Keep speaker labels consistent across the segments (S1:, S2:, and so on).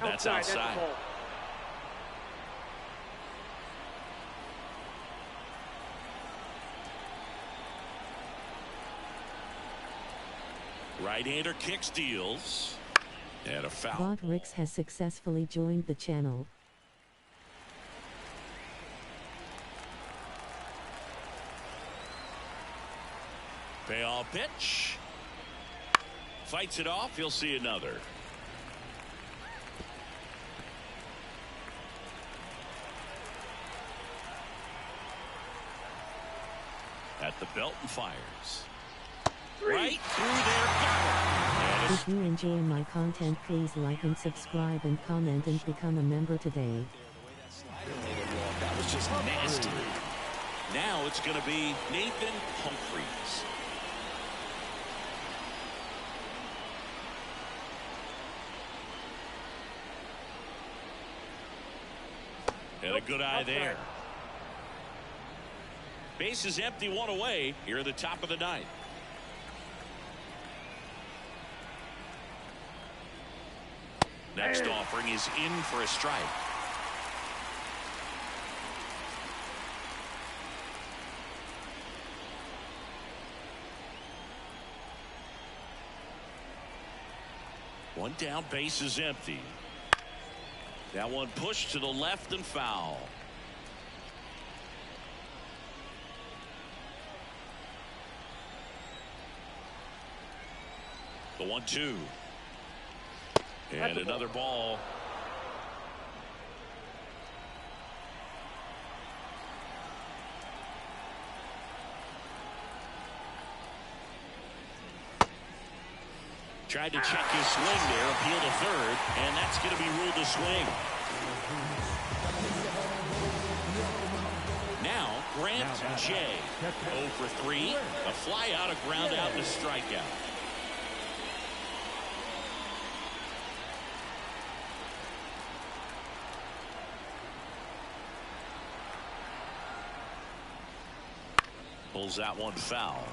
S1: And that's outside. Right-hander kick steals. And a foul.
S2: Rod Ricks has successfully joined the channel.
S1: Payoff pitch. Fights it off. He'll see another. At the belt and fires. Right through there. Got it.
S2: If you enjoy my content, please like and subscribe and comment and become a member today.
S1: That was just nasty. Now it's going to be Nathan Humphries. And a good eye there. Base is empty, one away here at the top of the ninth. Next offering is in for a strike. One down, base is empty. That one pushed to the left and foul. The 1-2. And another ball. Tried to check his swing there, appeal to third, and that's going to be ruled a swing. Now, Grant J. 0 for 3, a fly out, a ground out, and a strikeout. Pulls that one foul.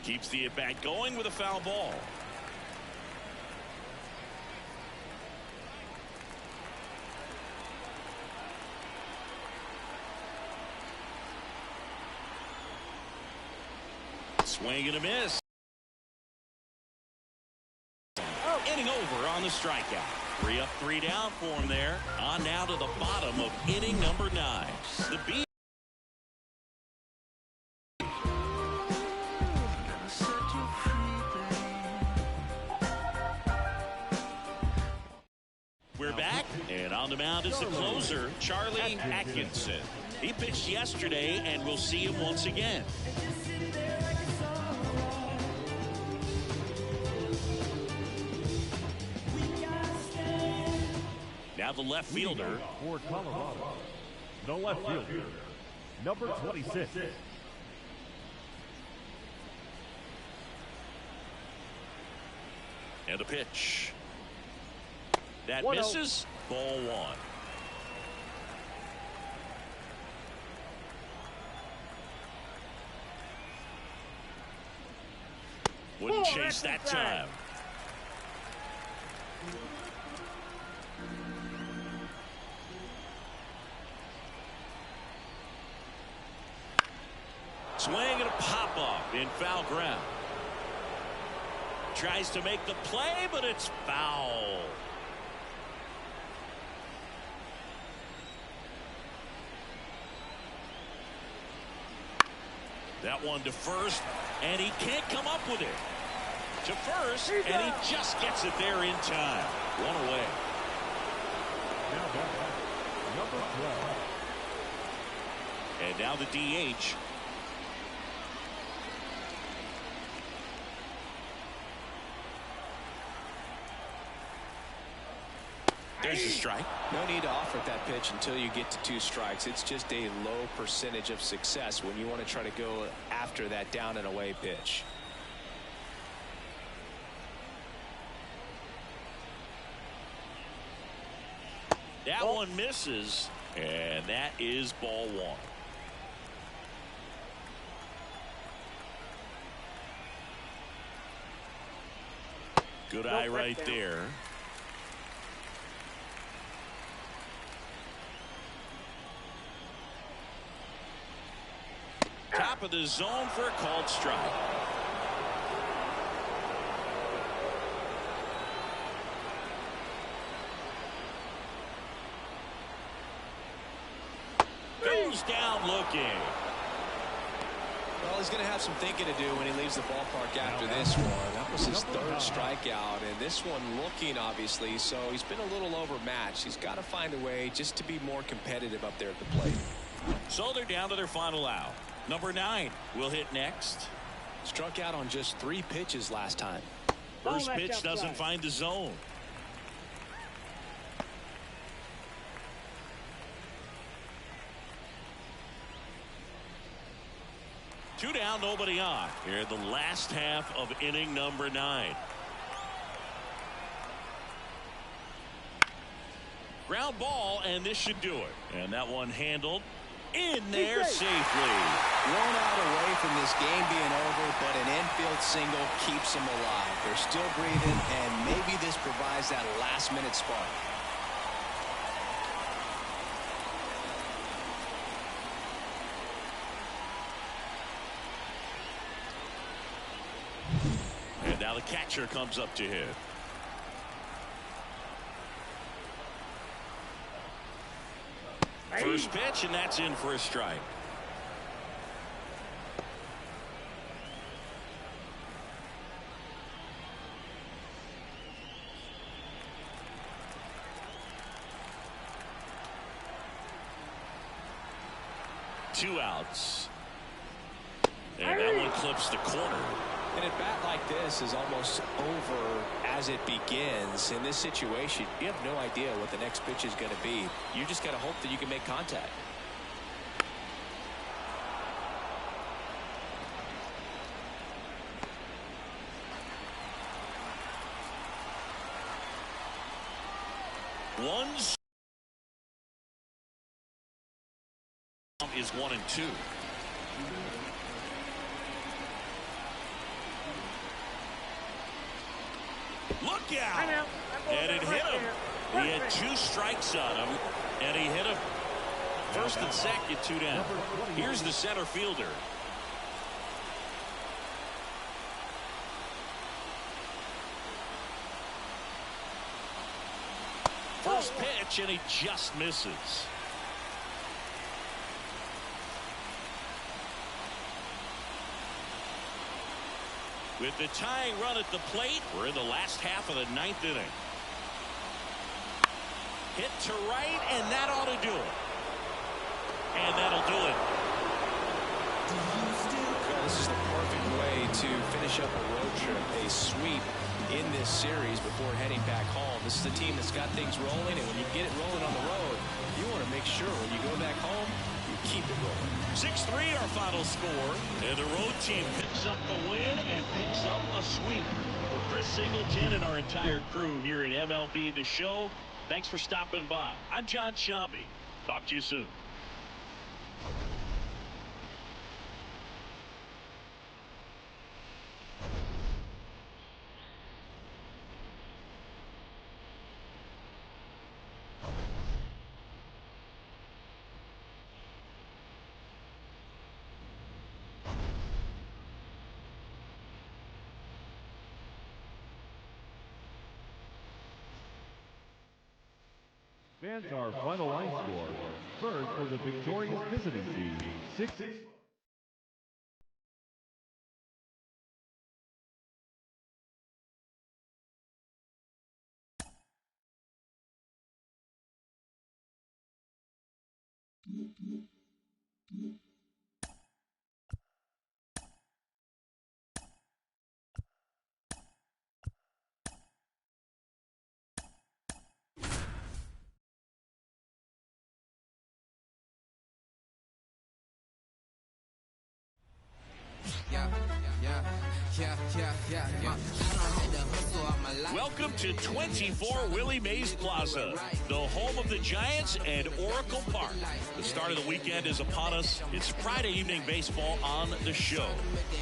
S1: Keeps the at-bat going with a foul ball. Swing and a miss. Inning over on the strikeout. 3 up, 3 down for him there. On now to the bottom of inning number 9. The beat. We're back, and on the mound is the closer, Charlie Atkinson. He pitched yesterday, and we'll see him once again. Now the left fielder.
S3: For Colorado, the left fielder, number 26.
S1: And a pitch. That misses. Ball 1. Wouldn't chase that time. Swing and a pop-up in foul ground. Tries to make the play, but it's foul. That one to first, and he can't come up with it. To first, and he just gets it there in time. One away.
S3: Now back, number 12.
S1: And now the DH. There's the strike.
S4: No need to offer that pitch until you get to 2 strikes. It's just a low percentage of success when you want to try to go after that down and away pitch.
S1: That one misses, and that is ball 1. Good eye right there. Top of the zone for a called strike. Goes down looking.
S4: Well, he's going to have some thinking to do when he leaves the ballpark after this one. That was his 3rd strikeout, and this one looking, obviously, so he's been a little overmatched. He's got to find a way just to be more competitive up there at the plate.
S1: So they're down to their final out. Number 9 will hit next.
S4: Struck out on just 3 pitches last time.
S1: First pitch doesn't find the zone. Two down, nobody on. Here in the last half of inning number 9. Ground ball, and this should do it. And that one handled in there safely.
S4: Blown out away from this game being over, but an infield single keeps them alive. They're still breathing, and maybe this provides that last-minute spark.
S1: And now the catcher comes up to hit. First pitch, and that's in for a strike. Two outs. And that one clips the corner.
S4: And a bat like this is almost over as it begins. In this situation, you have no idea what the next pitch is going to be. You just got to hope that you can make contact.
S1: One is 1-2. Look out! And it hit him. He had 2 strikes on him, and he hit him first and second, 2 down. Here's the center fielder. First pitch, and he just misses. With the tying run at the plate, we're in the last half of the 9th inning. Hit to right, and that ought to do it. And that'll do it.
S4: Well, this is the perfect way to finish up a road trip, a sweep in this series before heading back home. This is a team that's got things rolling, and when you get it rolling on the road, you want to make sure when you go back home, you keep it rolling.
S1: 6-3 our final score, and the road team picks up the win and picks up a sweep. For Chris Singleton and our entire crew here at MLB The Show, thanks for stopping by. I'm John Shambi. Talk to you soon.
S3: Fans, our final line score. First for the victorious visiting team, 6.
S1: Welcome to 24 Willie Mays Plaza, the home of the Giants and Oracle Park. The start of the weekend is upon us. It's Friday evening baseball on the show.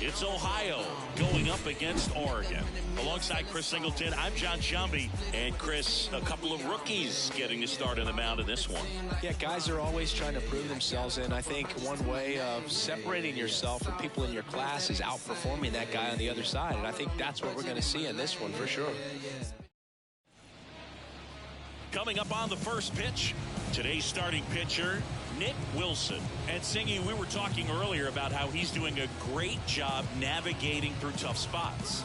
S1: It's Ohio going up against Oregon. Alongside Chris Singleton, I'm John Shambi. And Chris, a couple of rookies getting to start in the mound in this one.
S4: Yeah, guys are always trying to prove themselves, and I think one way of separating yourself from people in your class is outperforming that guy on the other side, and I think that's what we're going to see in this one for sure.
S1: Coming up on the first pitch, today's starting pitcher, Nick Wilson. And Singy, we were talking earlier about how he's doing a great job navigating through tough spots.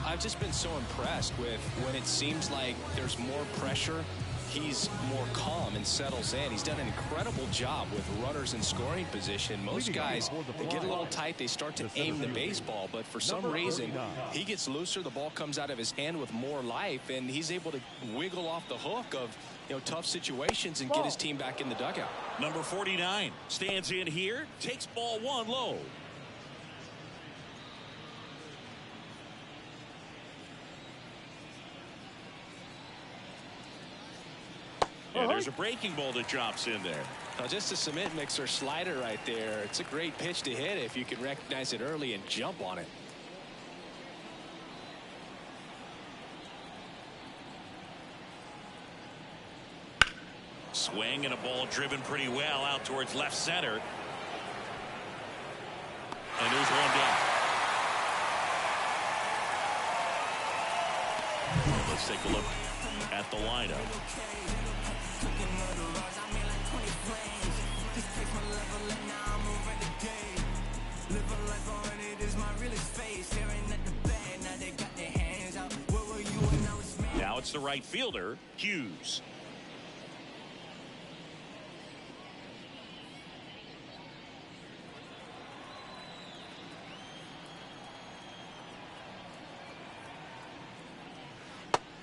S4: I've just been so impressed with when it seems like there's more pressure, he's more calm and settles in. He's done an incredible job with runners in scoring position. Most guys, they get a little tight, they start to aim the baseball, but for some reason, he gets looser, the ball comes out of his hand with more life, and he's able to wiggle off the hook of, you know, tough situations and get his team back in the dugout.
S1: Number 49 stands in here, takes ball one low. And there's a breaking ball that drops in there.
S4: Now just a cement mixer slider right there. It's a great pitch to hit if you can recognize it early and jump on it.
S1: Swing and a ball driven pretty well out towards left center. And there's one down. Let's take a look at the lineup. Now it's the right fielder, Hughes.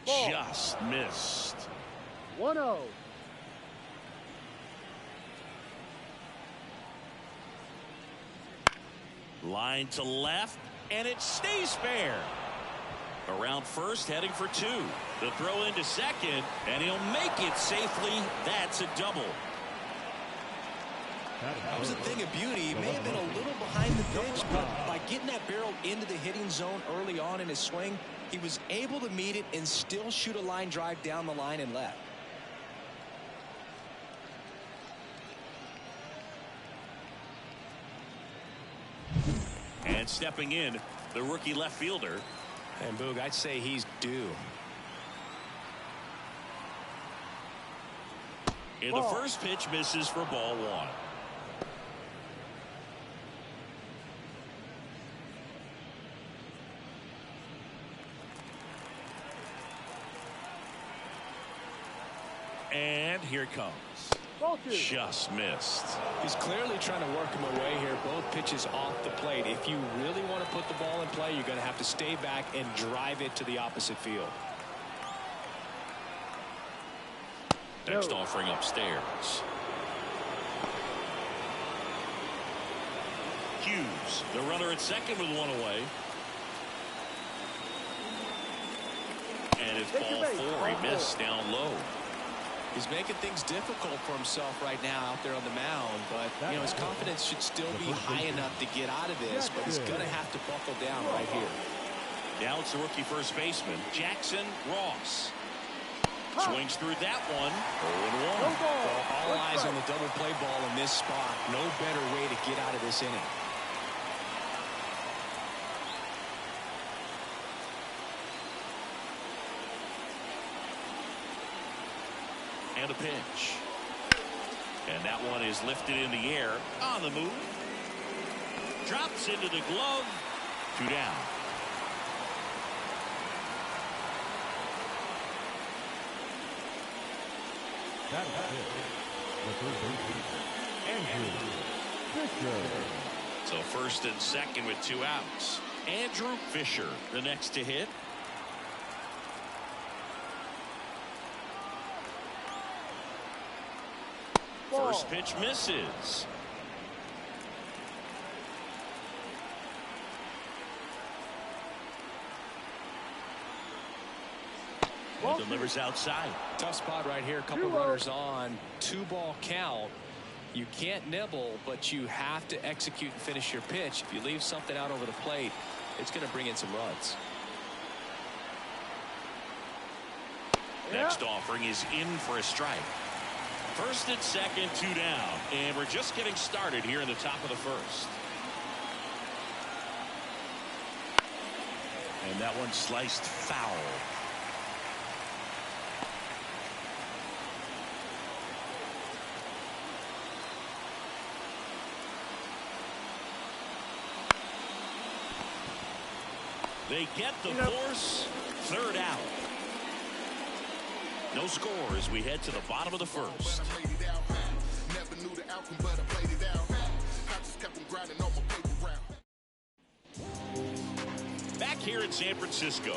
S1: Just missed.
S5: 1-0.
S1: Line to left, and it stays fair. Around first, heading for two. The throw into second, and he'll make it safely. That's a double.
S4: That was a thing of beauty. He may have been a little behind the pitch, but by getting that barrel into the hitting zone early on in his swing, he was able to meet it and still shoot a line drive down the line and left.
S1: And stepping in, the rookie left fielder.
S4: And Boog, I'd say he's due.
S1: And the first pitch misses for ball one. And here it comes. Just missed.
S4: He's clearly trying to work him away here. Both pitches off the plate. If you really want to put the ball in play, you're going to have to stay back and drive it to the opposite field.
S1: Next offering upstairs. Hughes, the runner at second with one away. And it's ball four. He missed down low.
S4: He's making things difficult for himself right now out there on the mound, but you know his confidence should still be high enough to get out of this, but he's going to have to buckle down right here.
S1: Now it's the rookie first baseman, Jackson Ross. Swings through that one. 0-1.
S4: All eyes on the double play ball in this spot. No better way to get out of this inning.
S1: And a pitch. And that one is lifted in the air on the move. Drops into the glove. 2 down.
S3: That is it. The third baseman, Andrew Fisher.
S1: So first and second with 2 outs. Andrew Fisher, the next to hit. First pitch misses. And delivers outside.
S4: Tough spot right here. A couple runners on. 2-ball count. You can't nibble, but you have to execute and finish your pitch. If you leave something out over the plate, it's going to bring in some runs.
S1: Next offering is in for a strike. First and second, 2 down. And we're just getting started here in the top of the first. And that one sliced foul. They get the force. Third out. No score as we head to the bottom of the first. Back here in San Francisco.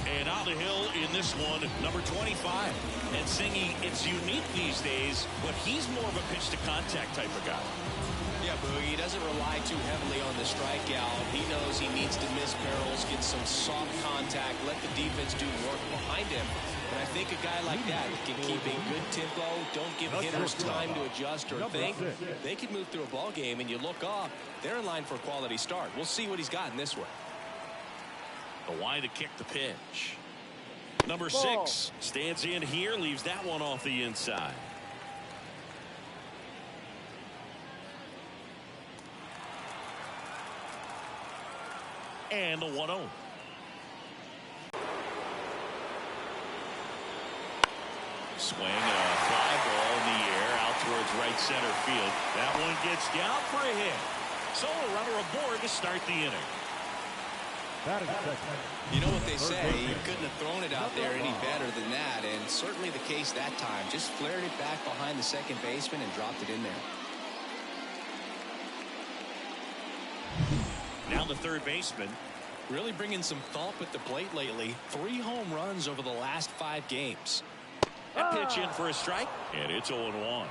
S1: And on the hill in this one, number 25. And Singy, it's unique these days, but he's more of a pitch-to-contact type of guy.
S4: Yeah, Boogie, he doesn't rely too heavily on the strikeout. He knows he needs to miss barrels, get some soft contact, let the defense do work behind him. And I think a guy like that can keep a good tempo, don't give hitters time to adjust or think. They can move through a ball game, and you look up, they're in line for a quality start. We'll see what he's got in this one.
S1: The wide to kick the pitch. Number 6 stands in here, leaves that one off the inside. And the 1-0. Swing, a fly ball in the air out towards right center field. That one gets down for a hit. So a runner aboard to start the inning.
S4: You know what they say, you couldn't have thrown it out there any better than that, and certainly the case that time. Just flared it back behind the second baseman and dropped it in there.
S1: Now the third baseman.
S4: Really bringing some thump at the plate lately. 3 home runs over the last 5 games.
S1: That pitch in for a strike, and it's 0-1.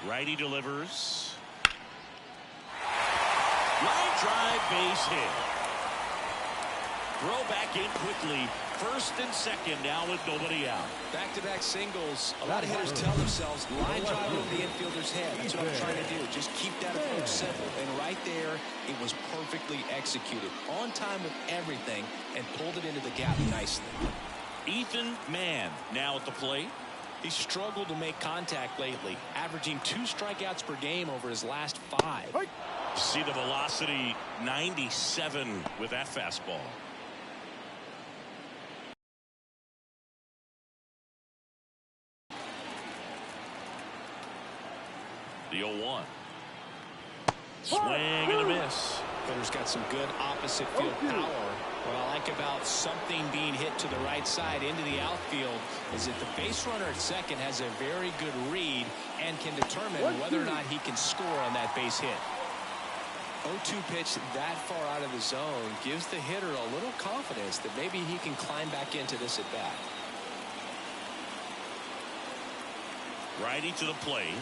S1: Righty delivers. Line drive, base hit. Throw back in quickly. First and second now with nobody out.
S4: Back-to-back singles. A lot of hitters tell themselves, line drive over the infielder's head. That's what I'm trying to do. Just keep that approach simple. And right there, it was perfectly executed. On time with everything and pulled it into the gap nicely.
S1: Ethan Mann now at the plate.
S4: He struggled to make contact lately, averaging 2 strikeouts per game over his last 5.
S1: See the velocity, 97 with that fastball. The 0-1. Swing and a miss.
S4: Hitter's got some good opposite field power. What I like about something being hit to the right side into the outfield is that the base runner at second has a very good read and can determine whether or not he can score on that base hit. 0-2 pitch that far out of the zone gives the hitter a little confidence that maybe he can climb back into this at bat.
S1: Righty to the plate.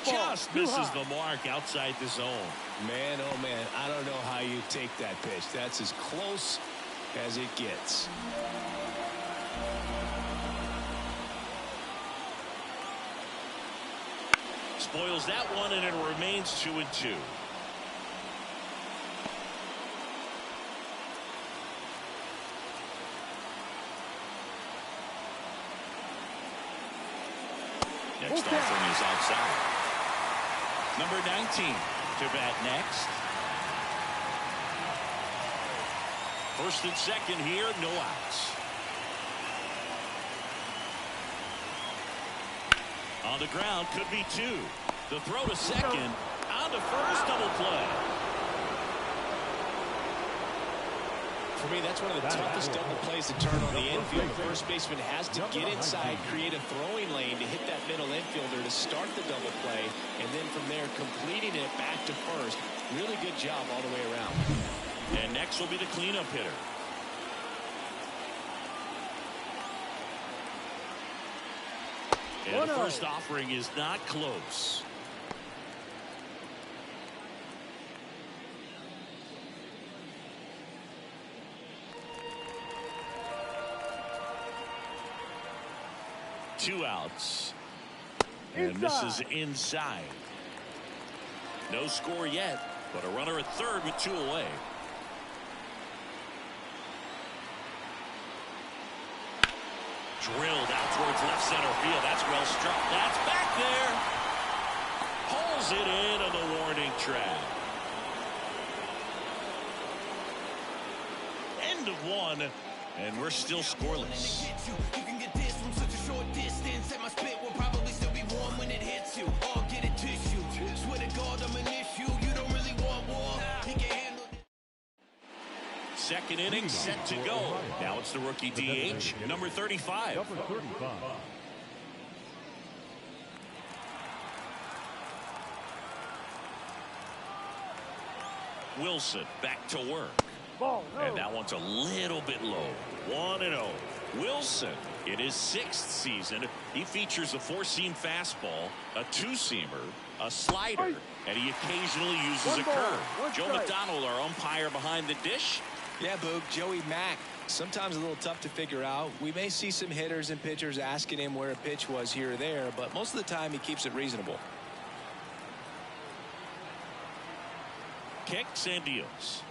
S1: Just misses the mark outside the zone.
S4: Man, oh man, I don't know how you take that pitch. That's as close as it gets.
S1: Spoils that one, and it remains 2-2. Next offering is outside. Number 19 to bat next. First and second here, no outs. On the ground, could be 2. The throw to second, on to first, double play.
S4: For me, that's one of the toughest double plays to turn on the infield. The first baseman has to get inside, create a throwing lane to hit that middle infielder to start the double play, and then from there completing it back to first. Really good job all the way around.
S1: And next will be the cleanup hitter. And the first offering is not close. Two outs. And this is inside. No score yet, but a runner at third with two away. Drilled out towards left center field. That's well struck. That's back there. Pulls it in on the warning track. End of one, and we're still scoreless.
S5: You can get this from such a short distance, and my spit will probably still be warm when it hits you. Or get a tissue. Swear to God, I'm an issue. You don't really want war. He can handle it.
S1: Second inning set to go. Now it's the rookie DH, number 35.
S3: Number 35.
S1: Wilson back to work. And that one's a little bit low. 1-0. Wilson, in his 6th season, he features a 4-seam fastball, a 2-seamer, a slider, and he occasionally uses a curve. Joe McDonald, our umpire behind the dish.
S4: Yeah, Boog, Joey Mack, sometimes a little tough to figure out. We may see some hitters and pitchers asking him where a pitch was here or there, but most of the time he keeps it reasonable.
S1: Kicks and deals.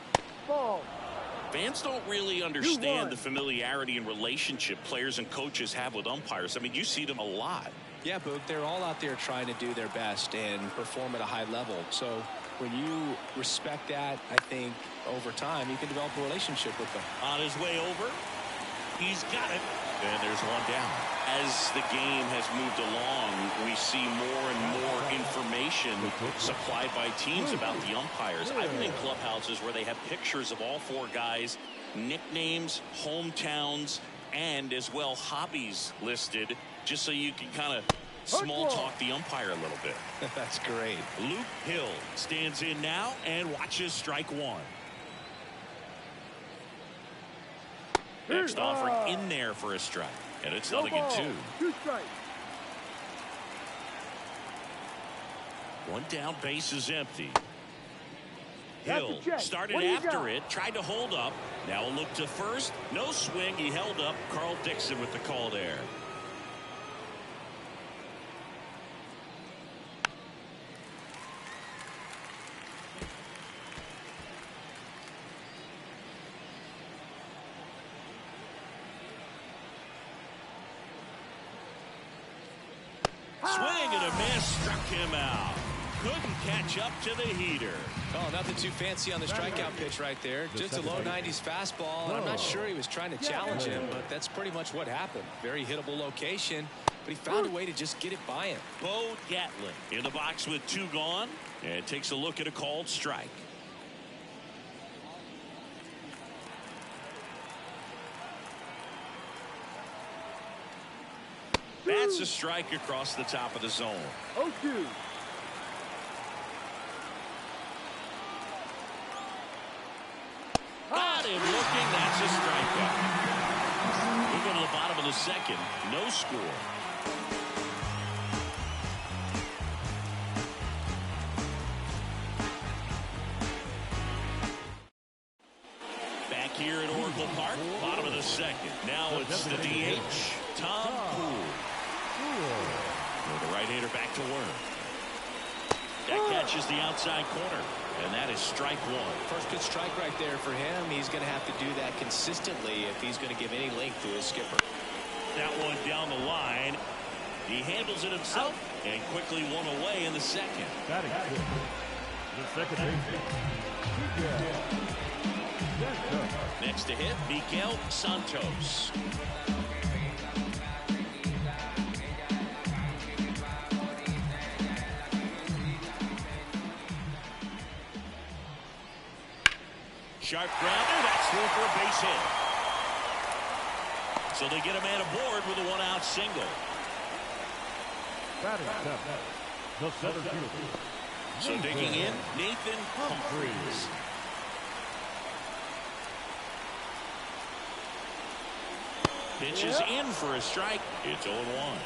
S1: Fans don't really understand the familiarity and relationship players and coaches have with umpires. I mean, you see them a lot.
S4: Yeah, Boog, they're all out there trying to do their best and perform at a high level. So when you respect that, I think over time you can develop a relationship with them.
S1: On his way over, he's got it. And there's one down. As the game has moved along, we see more and more information supplied by teams about the umpires. I've been in clubhouses where they have pictures of all 4 guys, nicknames, hometowns, and as well hobbies listed, just so you can kind of small talk the umpire a little bit.
S4: That's great.
S1: Luke Hill stands in now and watches strike one. Next offering in there for a strike. And it's 0-2.
S6: 2 strikes.
S1: One down, base is empty. Hill started after it, tried to hold up. Now a look to first. No swing. He held up. Carl Dixon with the call there. Swing and a miss, struck him out. Couldn't catch up to the heater.
S4: Oh, nothing too fancy on the strikeout pitch right there. Just a low 90s fastball, and I'm not sure he was trying to challenge him, but that's pretty much what happened. Very hittable location, but he found a way to just get it by him.
S1: Bo Gatlin in the box with 2 gone, and takes a look at a called strike. That's a strike across the top of the zone.
S6: 0-2.
S1: Got him looking. That's a strikeout. We go to the bottom of the second. No score. Back here at Oracle Park, bottom of the second. Now it's the DH, Tom Poole. The right-hander back to work. That catches the outside corner, and that is strike one.
S4: First good strike right there for him. He's going to have to do that consistently if he's going to give any length to his skipper.
S1: That one down the line. He handles it himself and quickly one away in the second.
S3: Batting fifth. The second baseman.
S1: Next to hit, Miguel Santos. Sharp grounder, that's through for a base hit. So they get a man aboard with a 1-out single.
S3: Batting seventh. The center fielder.
S1: So digging in, Nathan Humphries. Pitches in for a strike. It's 0-1.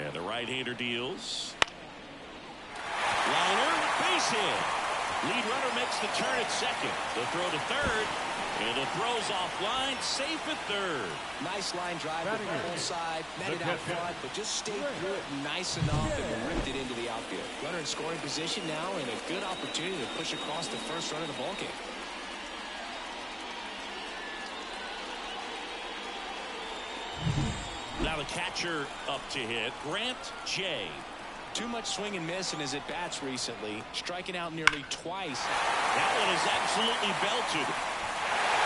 S1: And the right-hander deals. Liner, base hit. Lead runner makes the turn at second. The throw to third. And the throw's offline, safe at third.
S4: Nice line drive with the whole side, met it out front, but just stayed through it nice enough and ripped it into the outfield. Runner in scoring position now, and a good opportunity to push across the first run of the ballgame.
S1: Now the catcher up to hit, Grant J.
S4: Too much swing and miss in his at-bats recently, striking out nearly twice.
S1: That one is absolutely belted.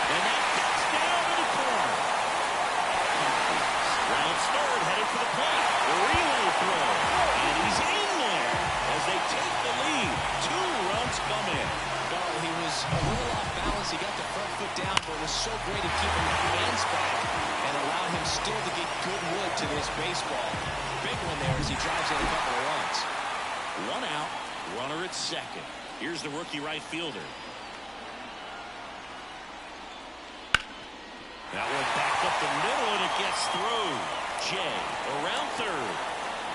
S1: And that gets down to the corner. Rounds third, headed for the plate. The relay throw. And he's in there as they take the lead. 2 runs come in.
S4: Well, he was a little off balance. He got the front foot down, but it was so great at keeping the hands back and allowed him still to get good wood to this baseball. Big one there as he drives in a couple of runs.
S1: 1 out, runner at second. Here's the rookie right fielder. That one back up the middle, and it gets through. Jay around third.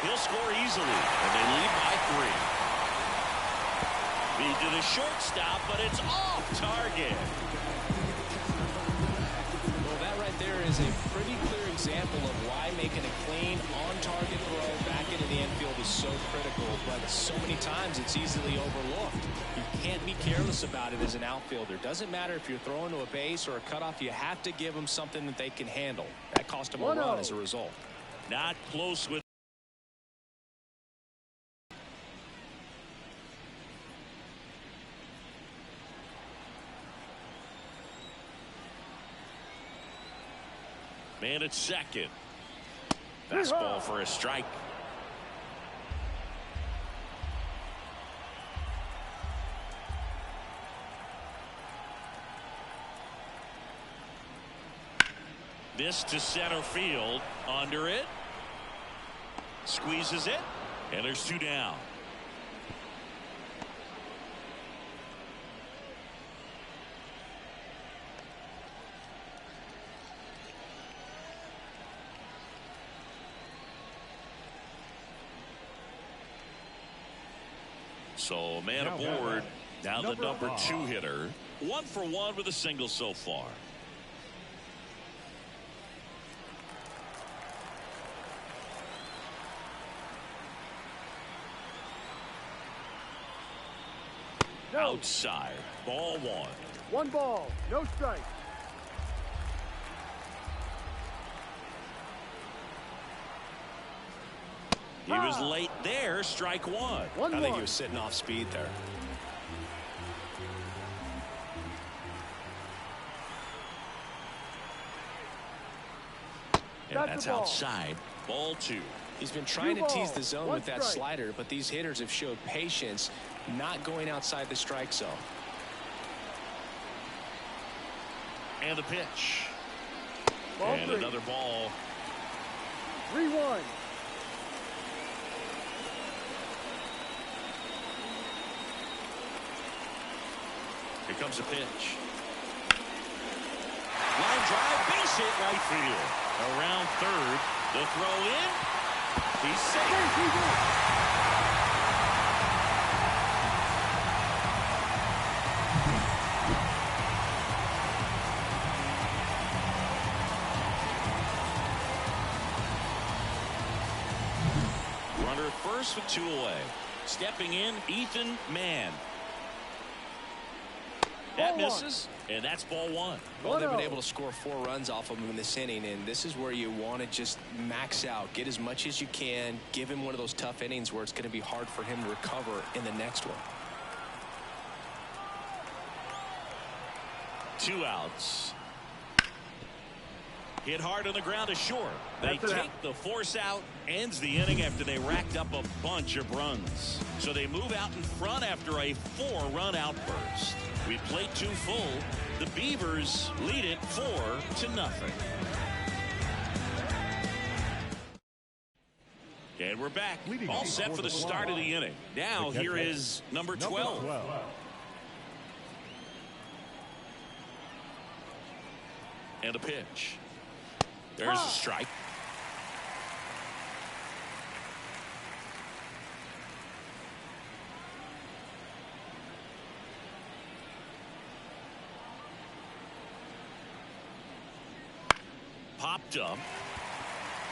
S1: He'll score easily, and they lead by 3. Feed to the shortstop, but it's off target.
S4: Well, that right there is a pretty clear example of why making a clean, on-target throw back into the infield is so critical, but so many times it's easily overlooked. You can't be careless about it as an outfielder. Doesn't matter if you're throwing to a base or a cutoff, you have to give them something that they can handle. That cost them a run as a result.
S1: Not close with. Man at second. Fastball for a strike. This to center field. Under it. Squeezes it. And there's 2 down. So man aboard. Now the number 2 hitter. 1 for 1 with a single so far. Outside. Ball 1.
S6: 1 ball, no strike.
S1: He was late there. Strike 1.
S4: I think he was sitting off speed there.
S1: And that's outside. Ball 2.
S4: He's been trying to tease the zone with that slider, but these hitters have showed patience, not going outside the strike zone.
S1: And the pitch.
S6: Ball
S1: and
S6: 3.
S1: Another ball.
S6: 3-1.
S1: Here comes the pitch. Line drive, base hit, right field. Around third. The throw in. He's safe. Runner at first with 2 away. Stepping in, Ethan Mann. That misses, and that's ball 1.
S4: Well, they've been able to score 4 runs off of him in this inning, and this is where you want to just max out, get as much as you can, give him one of those tough innings where it's going to be hard for him to recover in the next one.
S1: 2 outs. Hit hard on the ground to short. They take the force out, ends the inning after they racked up a bunch of runs. So they move out in front after a 4-run outburst. We played 2 full. The Beavers lead it 4-0. And we're back. All set for the start of the inning. Now here is number 12. And a pitch. There's a strike. Popped up.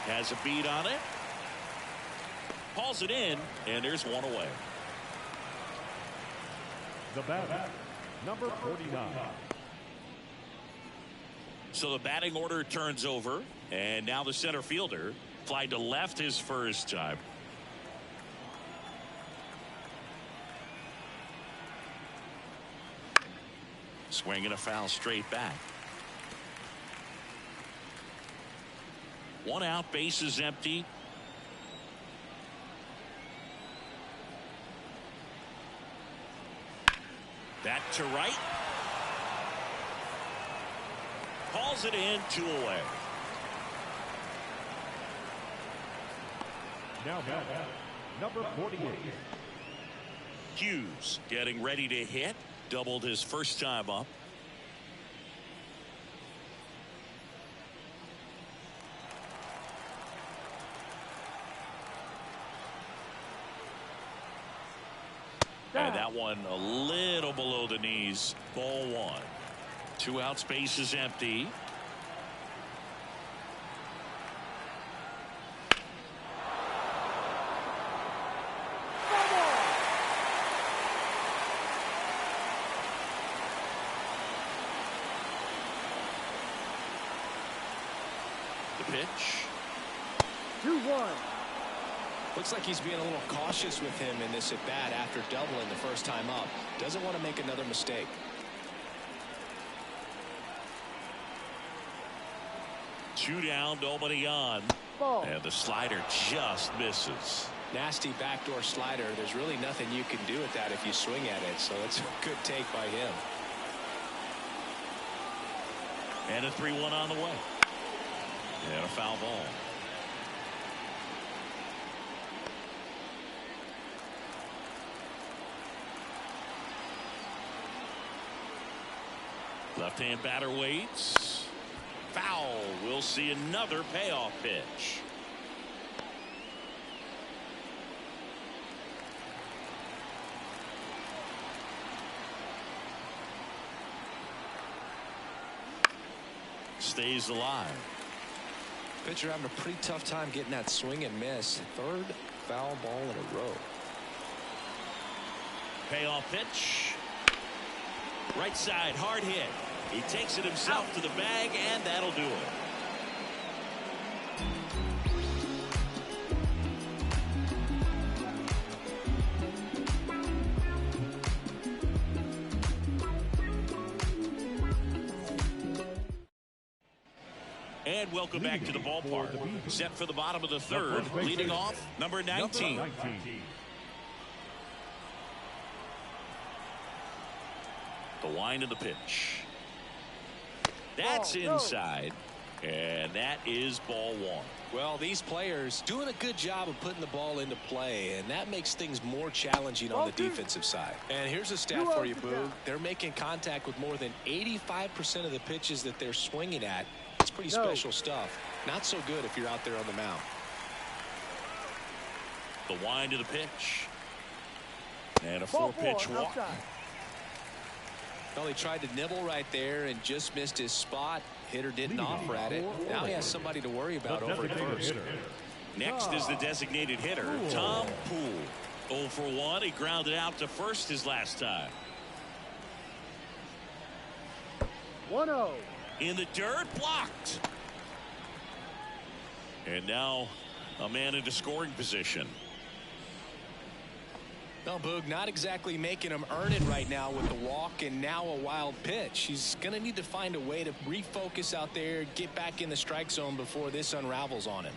S1: Has a beat on it. Hauls it in, and there's one away.
S3: The batter, number 49.
S1: So the batting order turns over, and now the center fielder flied to left his first time. Swing and a foul straight back. One out, bases empty. Back to right. Hauls it in, 2 away.
S3: Now batter, number 48.
S1: Hughes getting ready to hit. Doubled his first time up. And that one a little below the knees. Ball 1. 2 outs, base is empty. The pitch.
S6: 2-1.
S4: Looks like he's being a little cautious with him in this at bat after doubling the first time up. Doesn't want to make another mistake.
S1: Two down, nobody on.
S6: Ball.
S1: And the slider just misses.
S4: Nasty backdoor slider. There's really nothing you can do with that if you swing at it. So it's a good take by him.
S1: And a 3-1 on the way. And a foul ball. Left-hand batter waits. Foul. We'll see another payoff pitch. Stays alive.
S4: Pitcher having a pretty tough time getting that swing and miss. Third foul ball in a row.
S1: Payoff pitch. Right side, hard hit. He takes it himself to the bag, and that'll do it. And welcome back to the ballpark. Set for the bottom of the third. Leading off, number 19. The wind of the pitch. That's inside. And that is ball 1.
S4: Well, these players doing a good job of putting the ball into play, and that makes things more challenging on the defensive side. And here's a stat for you, Boog. They're making contact with more than 85% of the pitches that they're swinging at. It's pretty special stuff. Not so good if you're out there on the mound.
S1: The wind of the pitch. And a 4-pitch walk.
S6: Outside.
S4: Well, he tried to nibble right there and just missed his spot. Hitter didn't offer at it. Now he has somebody to worry about over at first.
S1: Next is the designated hitter, Tom Poole. 0 for 1. He grounded out to first his last time.
S6: 1-0.
S1: In the dirt, blocked. And now a man into scoring position.
S4: No, Boog, not exactly making him earn it right now with the walk and now a wild pitch. He's going to need to find a way to refocus out there, get back in the strike zone before this unravels on him.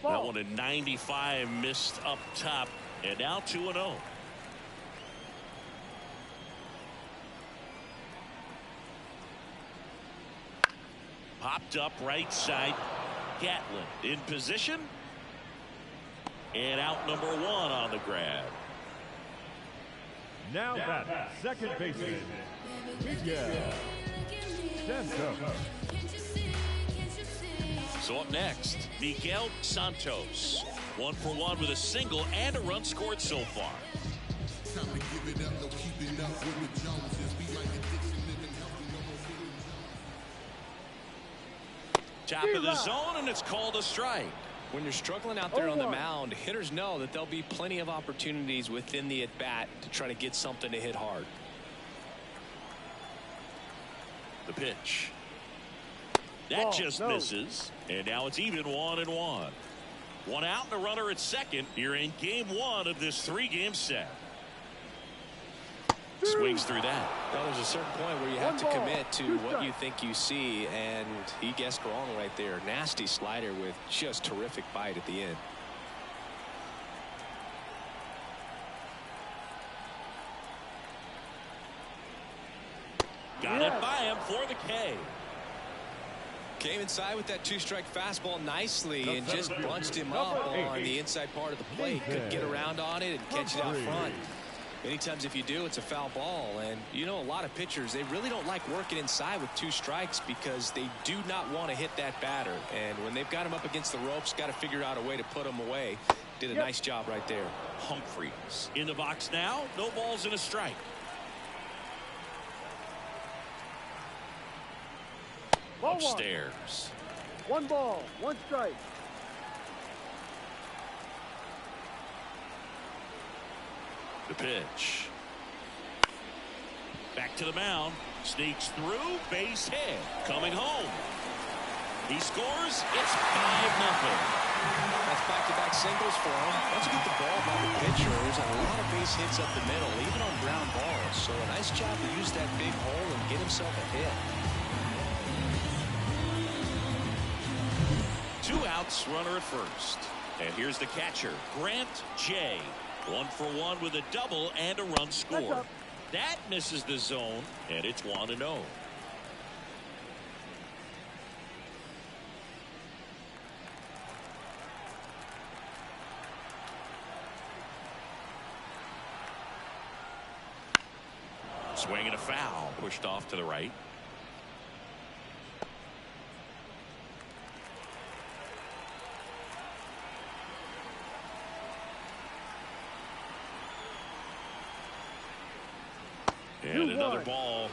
S1: That one at 95 missed up top, and now 2-0. Popped up right side. Gatlin in position. And out number 1 on the grab.
S3: Now that second baseman, Miguel Santos.
S1: So up next, Miguel Santos. 1 for 1 with a single and a run scored so far.
S7: Time to give it up, no keeping up with the Joneses. Be like addiction, living healthy, no more feeling.
S1: Top of the zone, and it's called a strike.
S4: When you're struggling out there on the mound, hitters know that there'll be plenty of opportunities within the at-bat to try to get something to hit hard.
S1: The pitch. That just misses. And now it's even 1-1. One out and a runner at second here in game 1 of this 3-game set. Swings through that.
S4: Well, there's a certain point where you have to commit to what you think you see, and he guessed wrong right there. Nasty slider with just terrific bite at the end.
S1: Got it by him for the K.
S4: Came inside with that 2-strike fastball nicely and just bunched him up on the inside part of the plate. Couldn't get around on it and catch it out front. Many times if you do, it's a foul ball. And you know, a lot of pitchers, they really don't like working inside with 2 strikes because they do not want to hit that batter. And when they've got him up against the ropes, got to figure out a way to put him away. Did a nice job right there.
S1: Humphreys in the box now. No balls and a strike. Upstairs.
S6: 1 ball, 1 strike.
S1: The pitch. Back to the mound. Sneaks through. Base hit. Coming home. He scores. It's 5-0.
S4: That's back-to-back singles for him. Once you get the ball by the pitcher, there's a lot of base hits up the middle, even on ground balls. So a nice job to use that big hole and get himself a hit.
S1: 2 outs, runner at first. And here's the catcher, Grant J. 1 for 1 with a double and a run scored. That misses the zone, and it's 1-0. Swing and a foul, pushed off to the right. And another ball.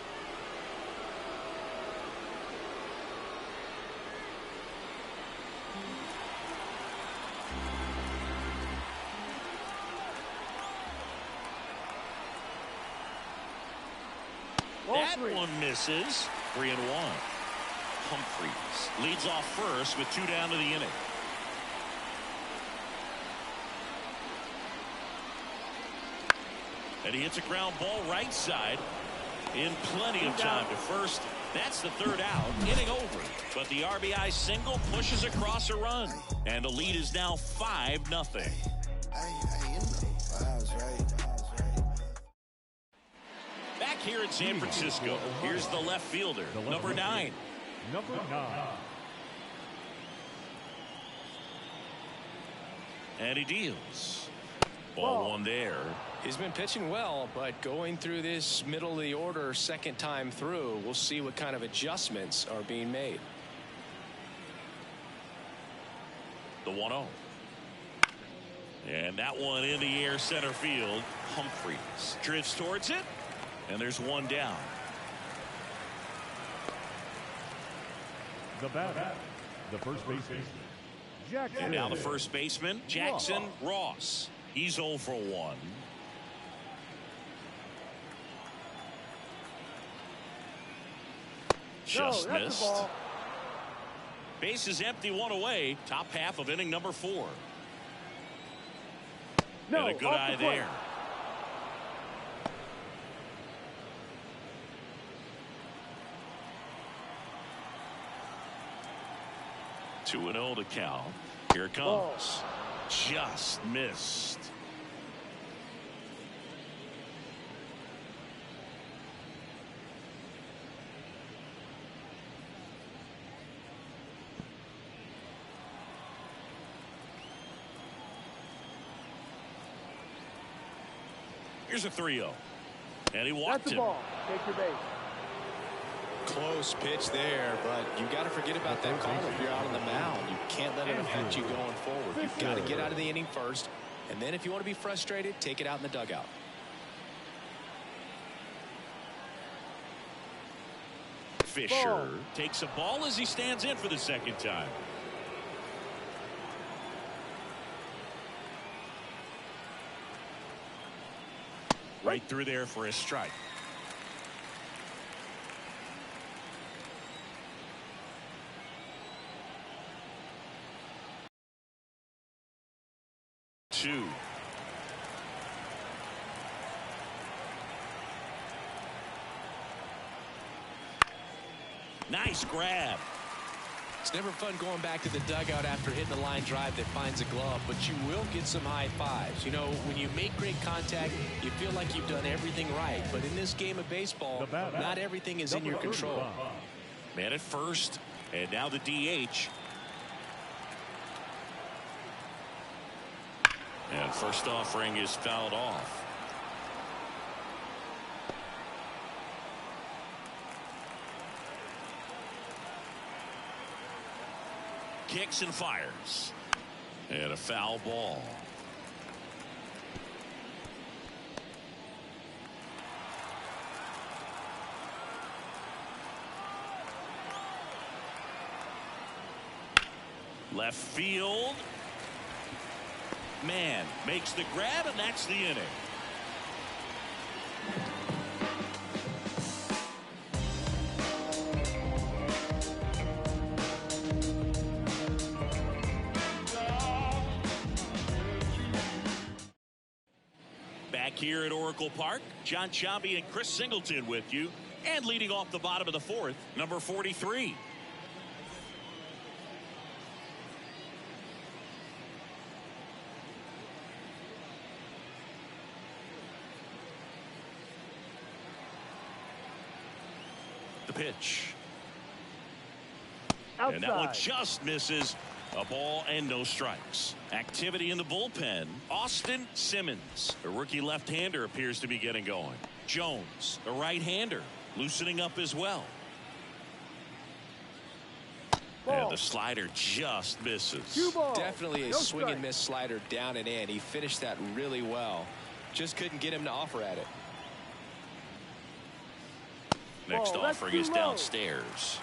S1: That one misses. 3-1. Humphreys leads off first with 2 down to the inning. And he hits a ground ball right side in plenty of time to first. That's the 3rd out. Inning over. But the RBI single pushes across a run. And the lead is now 5-0. Back here in San Francisco, here's the left fielder, number 9.
S3: Number 9.
S1: And he deals. Ball 1 there.
S4: He's been pitching well, but going through this middle of the order second time through, we'll see what kind of adjustments are being made.
S1: The 1-0. And that one in the air center field. Humphreys drifts towards it. And there's 1 down.
S3: The batter, the first baseman, Jackson.
S1: And now the first baseman, Jackson Ross. He's 0 for 1. Just missed. Base is empty, 1 away. Top half of inning number 4. And a good eye there. Two and 0 to count. Here it comes. Just missed. Here's a 3-0. And he walked him.
S6: Take your base.
S4: Close pitch there, but you got to forget about that call if you're out on the mound. You can't let it affect you going forward. You've got to get out of the inning first, and then if you want to be frustrated, take it out in the dugout.
S1: Fisher takes a ball as he stands in for the second time. Right through there for a strike. Two. Nice grab.
S4: It's never fun going back to the dugout after hitting a line drive that finds a glove, but you will get some high fives. You know, when you make great contact, you feel like you've done everything right. But in this game of baseball, not everything is in your control.
S1: Man at first, and now the DH. And first offering is fouled off. Kicks and fires. And a foul ball. Left field. Man makes the grab, and that's the inning. Back here at Oracle Park, John Sciambi and Chris Singleton with you, and leading off the bottom of the fourth, number 43. The pitch. Outside. And that one just misses. A ball and no strikes. Activity in the bullpen. Austin Simmons, a rookie left-hander, appears to be getting going. Jones, a right-hander, loosening up as well. And the slider just misses.
S4: Definitely a swing and miss slider down and in. He finished that really well. Just couldn't get him to offer at it.
S1: Next offering is downstairs.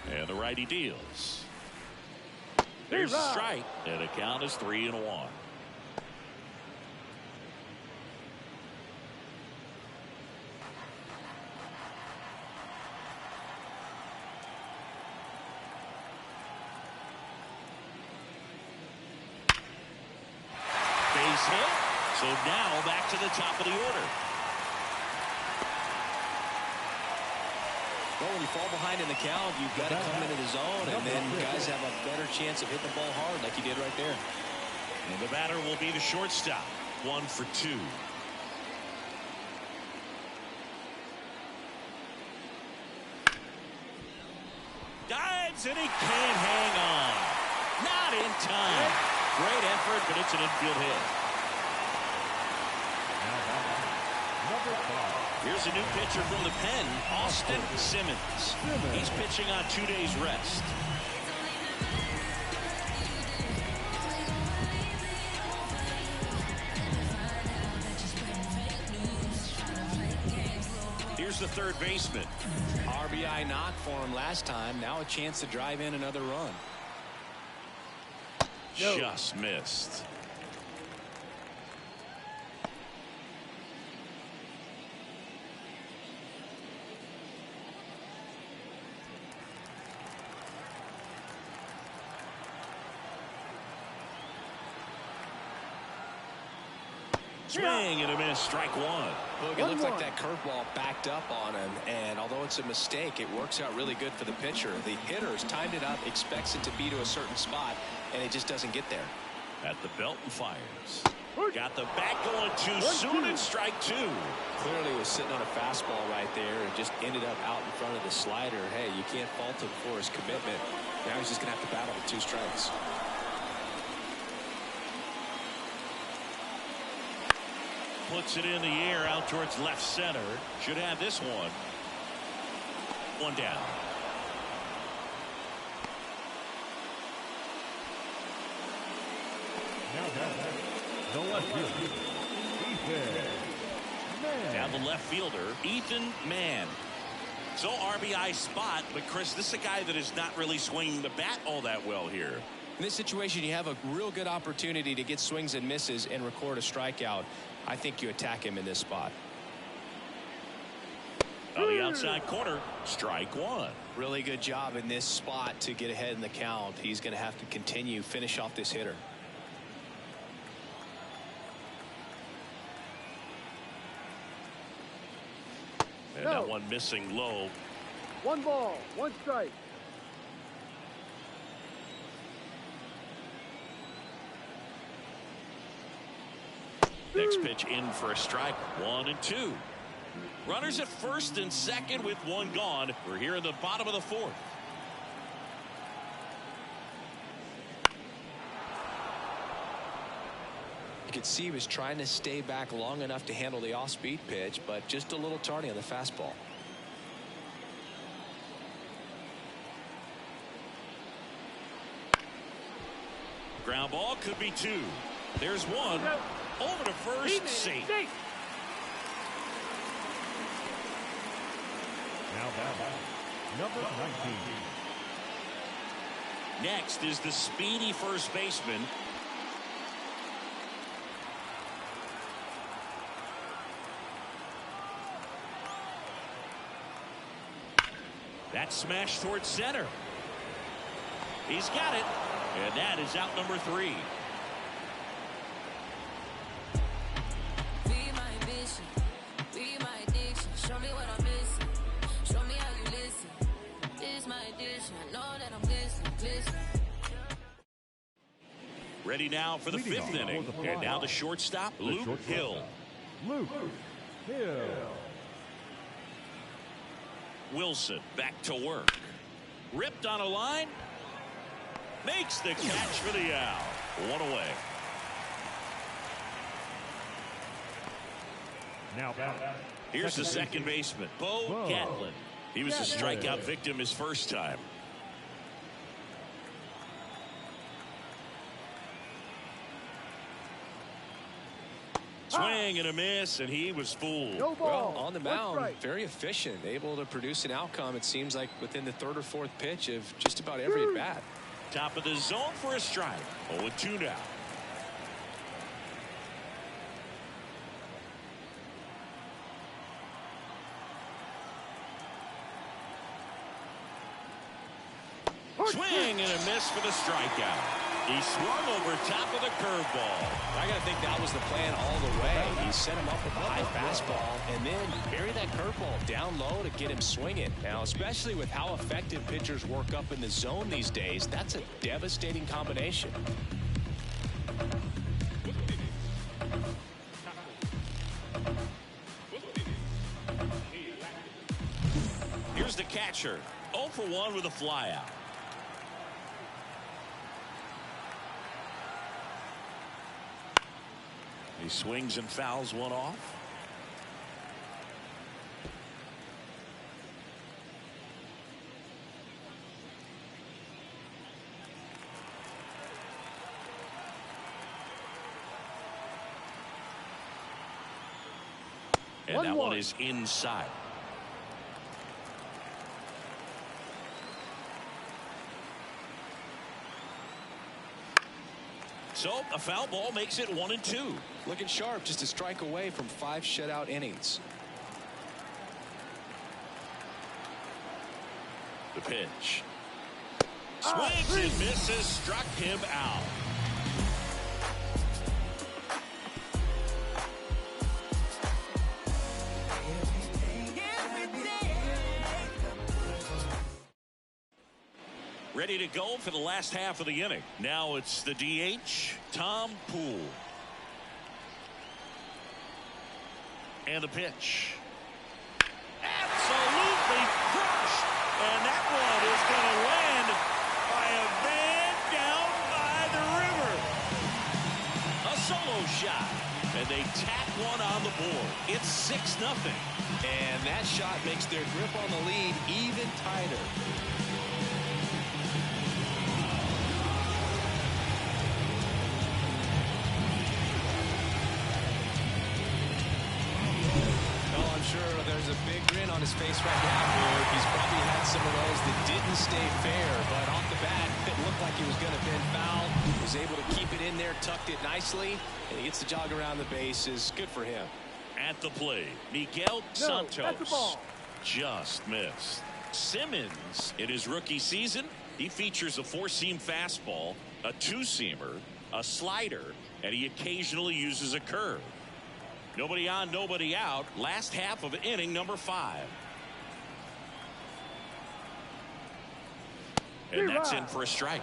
S1: And the righty deals. There's a strike, and the count is 3-1. Base hit. So now back to the top of the order.
S4: Well, when you fall behind in the count, you've got to come into the zone, and then guys have a better chance of hitting the ball hard like you did right there.
S1: And the batter will be the shortstop. 1 for 2. Dives, and he can't hang on. Not in time. Great effort, but it's an infield hit. Here's a new pitcher from the pen, Austin Simmons. He's pitching on 2 days rest. Here's the third baseman.
S4: RBI knock for him last time. Now a chance to drive in another run.
S1: Just missed. Swing and a miss, strike one.
S4: Look, it looks like that curveball backed up on him, and although it's a mistake, it works out really good for the pitcher. The hitter's timed it up, expects it to be to a certain spot, and it just doesn't get there.
S1: At the belt and fires. Got the bat going too soon and strike two.
S4: Clearly was sitting on a fastball right there and just ended up out in front of the slider. Hey, you can't fault him for his commitment. Now he's just going to have to battle with 2 strikes.
S1: Puts it in the air out towards left center. Should have this one. One down.
S3: The left fielder, Ethan Mann.
S1: Now the left fielder, Ethan Mann. So RBI spot, but Chris, this is a guy that is not really swinging the bat all that well here.
S4: In this situation, you have a real good opportunity to get swings and misses and record a strikeout. I think you attack him in this spot.
S1: On the outside corner, strike one.
S4: Really good job in this spot to get ahead in the count. He's going to have to continue, finish off this hitter.
S1: And that one missing low.
S6: 1 ball, 1 strike.
S1: Next pitch in for a strike. 1 and 2. Runners at first and second with 1 gone. We're here in the bottom of the 4th.
S4: You could see he was trying to stay back long enough to handle the off-speed pitch, but just a little tardy on the fastball.
S1: Ground ball could be 2. There's 1. Over to first, safe.
S3: Now batting, number 19.
S1: Next is the speedy first baseman. That smash towards center. He's got it. And that is out number 3.
S8: Be my ambition, be my addiction. Show me what I'm missing. Show me how you listen. This is my addiction. I know that I'm listening.
S1: Ready now for the 5th inning. And now the shortstop, Luke Hill.
S3: Luke Hill.
S1: Wilson back to work. Ripped on a line. Makes the catch for the out. 1 away.
S3: Now
S1: Here's the second baseman, Bo Gatlin. He was a strikeout victim his first time. Swing and a miss, and he was fooled.
S6: No ball.
S4: Well, on the mound, very efficient, able to produce an outcome, it seems like, within the 3rd or 4th pitch of just about every at-bat.
S1: Top of the zone for a strike. 0-2 now. Swing and a miss for the strikeout. He swung over top of the curveball.
S4: I got to think that was the plan all the way. He set him up with a high fastball and then bury that curveball down low to get him swinging. Now, especially with how effective pitchers work up in the zone these days, that's a devastating combination.
S1: Here's the catcher. 0 for 1 with a flyout. He swings and fouls one off. And that one is inside. So a foul ball makes it 1-2.
S4: Looking sharp, just a strike away from 5 shutout innings.
S1: The pitch. Swings and misses, struck him out. Ready to go for the last half of the inning. Now it's the DH, Tom Poole. And the pitch. Absolutely crushed. And that one is going to land by a man down by the river. A solo shot. And they tack one on the board. It's 6-0.
S4: And that shot makes their grip on the lead even tighter. Sure, there's a big grin on his face right now. He's probably had some of those that didn't stay fair, but off the bat, it looked like he was going to bend foul. He was able to keep it in there, tucked it nicely, and he gets the jog around the bases. Good for him.
S1: At the plate, Miguel Santos just missed. Simmons, in his rookie season, he features a 4-seam fastball, a 2-seamer, a slider, and he occasionally uses a curve. Nobody on, nobody out. Last half of inning number 5. And that's in for a strike.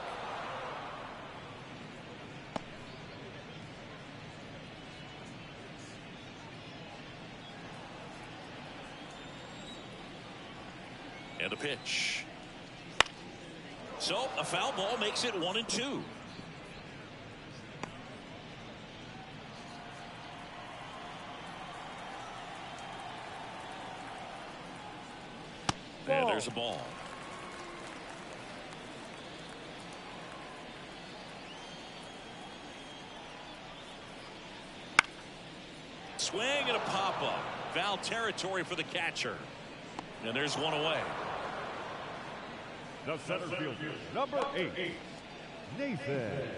S1: And a pitch. So a foul ball makes it 1-2. And there's a ball. Swing and a pop-up. Foul territory for the catcher. And there's one away.
S3: The center fielder, number 8, Nathan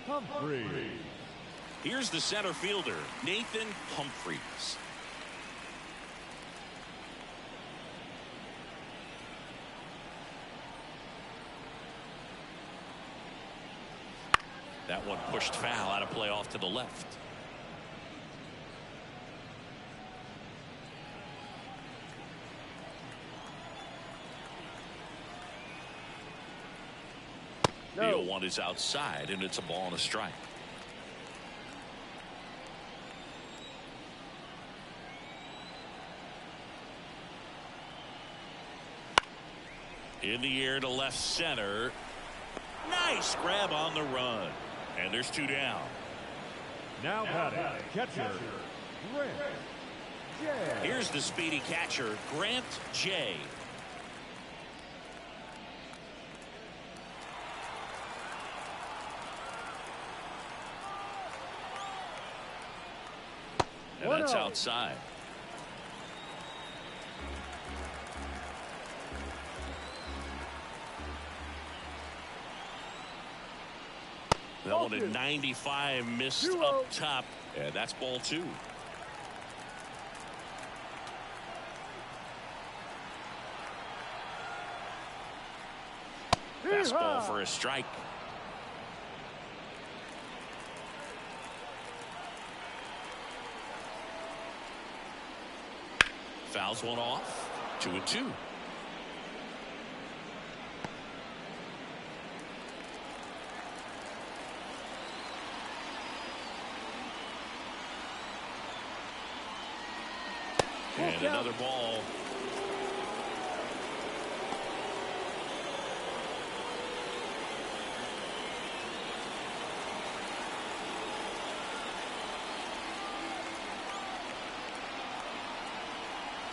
S3: Humphreys.
S1: Here's the center fielder, Nathan Humphreys. That one pushed foul out of play off to the left. The 0-1 is outside, and it's a ball and a strike. In the air to left center. Nice grab on the run. And there's 2 down.
S3: Now batting, catcher, Grant Jay.
S1: Here's the speedy catcher, Grant Jay. And that's outside. That one at 95 missed up top. And that's ball 2. Fastball for a strike. Fouls one off. 2-2. And another ball.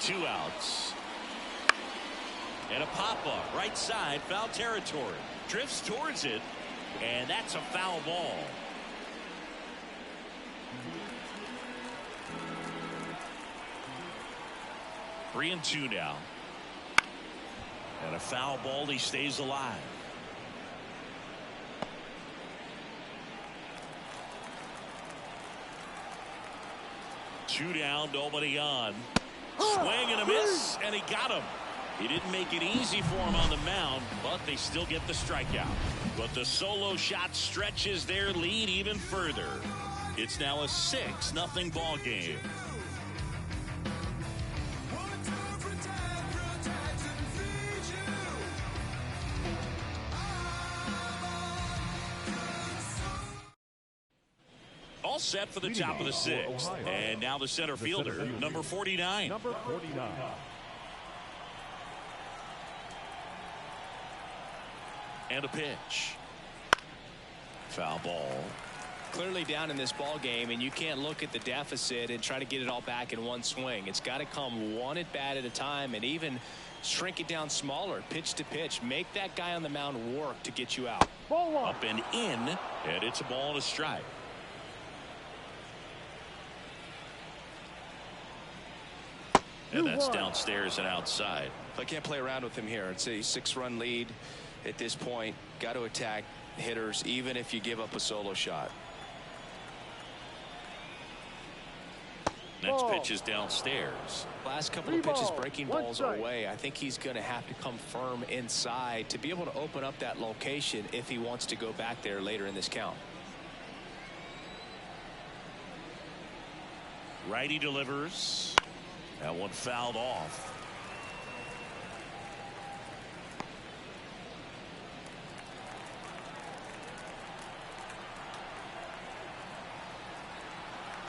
S1: Two outs. And a pop-up right side, foul territory. Drifts towards it, and that's a foul ball. Three and 2 now. And a foul ball, he stays alive. Two down, nobody on. Swing and a miss, and he got him. He didn't make it easy for him on the mound, but they still get the strikeout. But the solo shot stretches their lead even further. It's now a 6-0 ball game. all set for the top of the sixth. And now the center fielder, number 49.
S3: Number 49.
S1: And a pitch. Foul ball.
S4: Clearly down in this ball game, and you can't look at the deficit and try to get it all back in one swing. It's got to come one at bat at a time, and even shrink it down smaller, pitch to pitch. Make that guy on the mound work to get you out.
S6: Ball one.
S1: Up and in, and it's a ball and a strike. And that's downstairs and outside.
S4: I can't play around with him here. It's a 6-run lead at this point. Got to attack hitters, even if you give up a solo shot.
S1: Next pitch is downstairs.
S4: Last couple of pitches breaking balls away. I think he's going to have to come firm inside to be able to open up that location if he wants to go back there later in this count.
S1: Righty delivers. That one fouled off.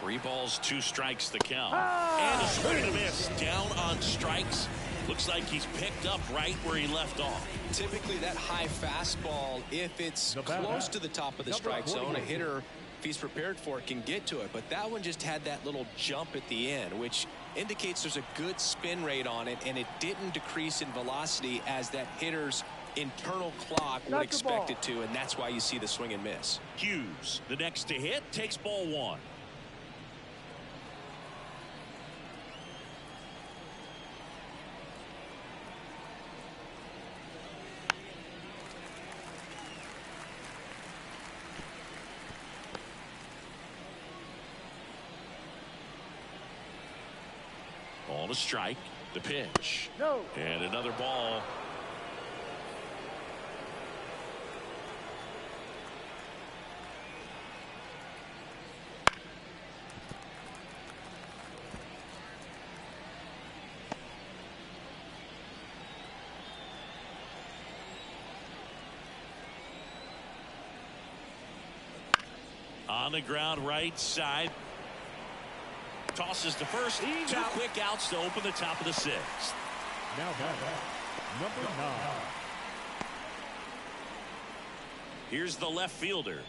S1: Three balls, 2 strikes, the count. And a swing and a miss. Down on strikes. Looks like he's picked up right where he left off.
S4: Typically that high fastball, if it's close to the top of the strike zone, a hitter, if he's prepared for it, can get to it. But that one just had that little jump at the end, which indicates there's a good spin rate on it, and it didn't decrease in velocity as that hitter's internal clock would expect it to, and that's why you see the swing and miss.
S1: Hughes, the next to hit, takes ball 1. Ball to strike. The pitch.
S6: No.
S1: And another ball. On the ground, right side. Tosses to first. 2 quick outs to open the top of the 6th.
S3: Now number 9.
S1: Here's the left fielder,